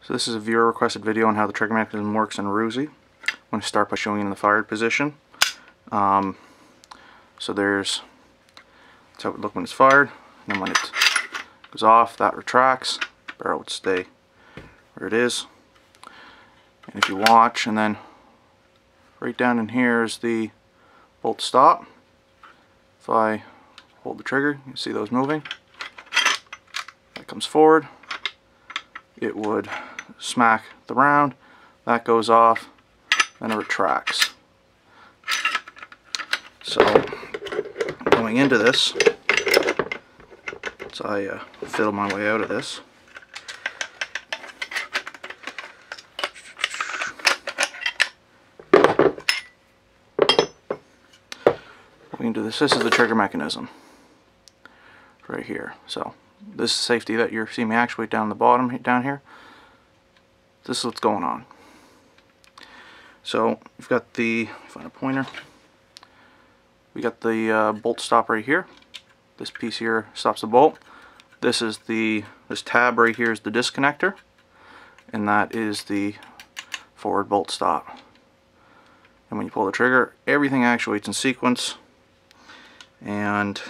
So this is a viewer requested video on how the trigger mechanism works in Rhuzi. I'm going to start by showing you in the fired position. So that's how it would look when it's fired. And then when it goes off, that retracts. The barrel would stay where it is. And if you watch, and then right down in here is the bolt stop. If I hold the trigger, you can see those moving. That comes forward. It would smack the round. That goes off. Then it retracts. So going into this, as I fiddle my way out of this, going into this, this is the trigger mechanism right here. So this is safety that you're seeing me actuate down the bottom down here. This is what's going on. So you've got the, find a pointer. We got the bolt stop right here. This piece here stops the bolt. This tab right here is the disconnector, and that is the forward bolt stop. And when you pull the trigger, everything actuates in sequence. And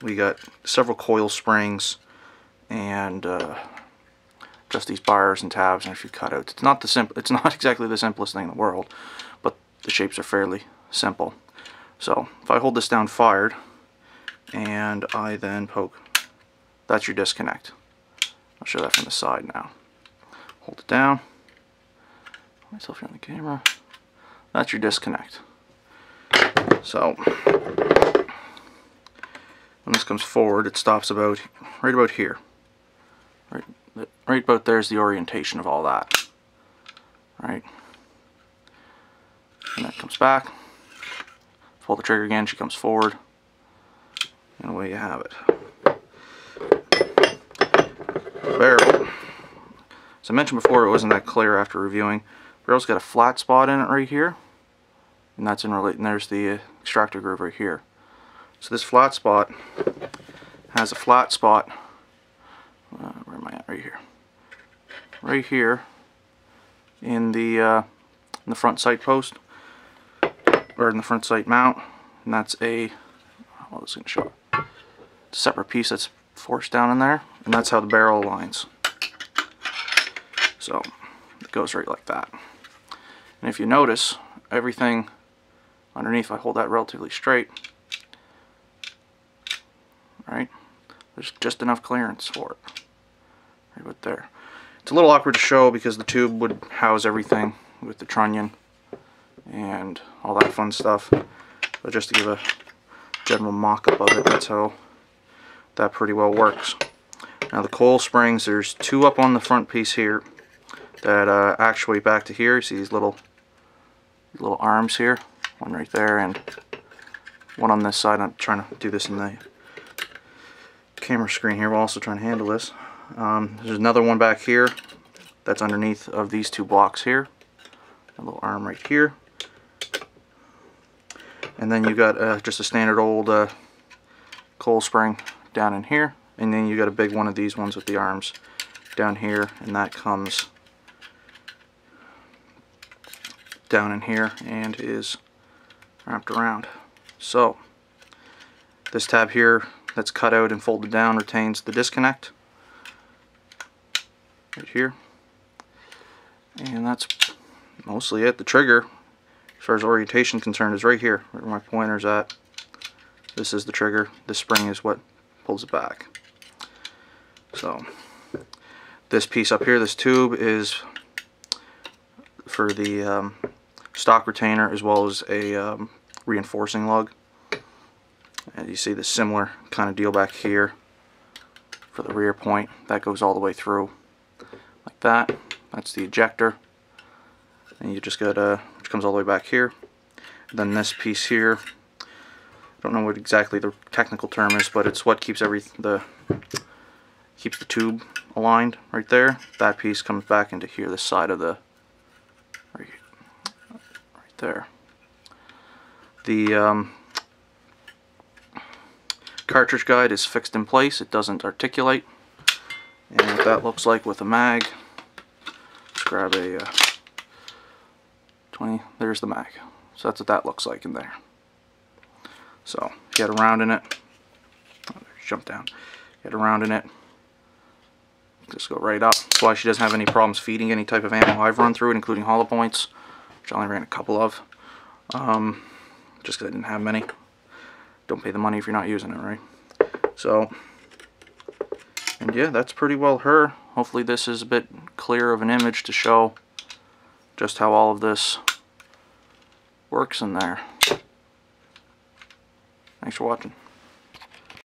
we got several coil springs and just these bars and tabs and a few cutouts. It's not exactly the simplest thing in the world, but the shapes are fairly simple. So if I hold this down fired and I then poke, that's your disconnect. I'll show that from the side now. Hold it down. Put myself here on the camera. That's your disconnect. So when this comes forward, it stops right about here. Right about there's the orientation of all that. Right? And that comes back. Pull the trigger again, she comes forward. And away you have it. Barrel. As I mentioned before, it wasn't that clear after reviewing. Barrel's got a flat spot in it right here. And that's and there's the extractor groove right here. So this flat spot has a flat spot. Where am I at? Right here. Right here in the front sight post, or in the front sight mount, and that's a, well, this is going to show it. It's a separate piece that's forced down in there, and that's how the barrel aligns. So it goes right like that. And if you notice, everything underneath, if I hold that relatively straight, right, there's just enough clearance for it. Right about there. It's a little awkward to show because the tube would house everything with the trunnion and all that fun stuff. But just to give a general mock-up of it, that's how that pretty well works. Now the coil springs, there's two up on the front piece here that actuate back to here. You see these little arms here, one right there and one on this side. I'm trying to do this in the camera screen here while also trying to handle this. There's another one back here that's underneath of these two blocks here. A little arm right here. And then you got just a standard old coil spring down in here. And then you got a big one of these ones with the arms down here, and that comes down in here and is wrapped around. So this tab here that's cut out and folded down retains the disconnect right here, and that's mostly it. The trigger, as far as orientation concerned, is right here where my pointer's at. This is the trigger. This spring is what pulls it back. So this piece up here, this tube, is for the stock retainer as well as a reinforcing lug. And you see the similar kind of deal back here for the rear point. That goes all the way through like that. That's the ejector. And you just got which comes all the way back here. And then this piece here, I don't know what exactly the technical term is, but it's what keeps keeps the tube aligned right there. That piece comes back into here, this side of the right there. The cartridge guide is fixed in place. It doesn't articulate. And what that looks like with a mag grab a 20. There's the mag. So that's what that looks like in there. So get around in it. Oh, jump down. Get around in it. Just go right up. That's why she doesn't have any problems feeding any type of ammo I've run through it, including hollow points, which I only ran a couple of. Just because I didn't have many. Don't pay the money if you're not using it, right? So, and yeah, that's pretty well her. Hopefully this is a bit clearer of an image to show just how all of this works in there. Thanks for watching.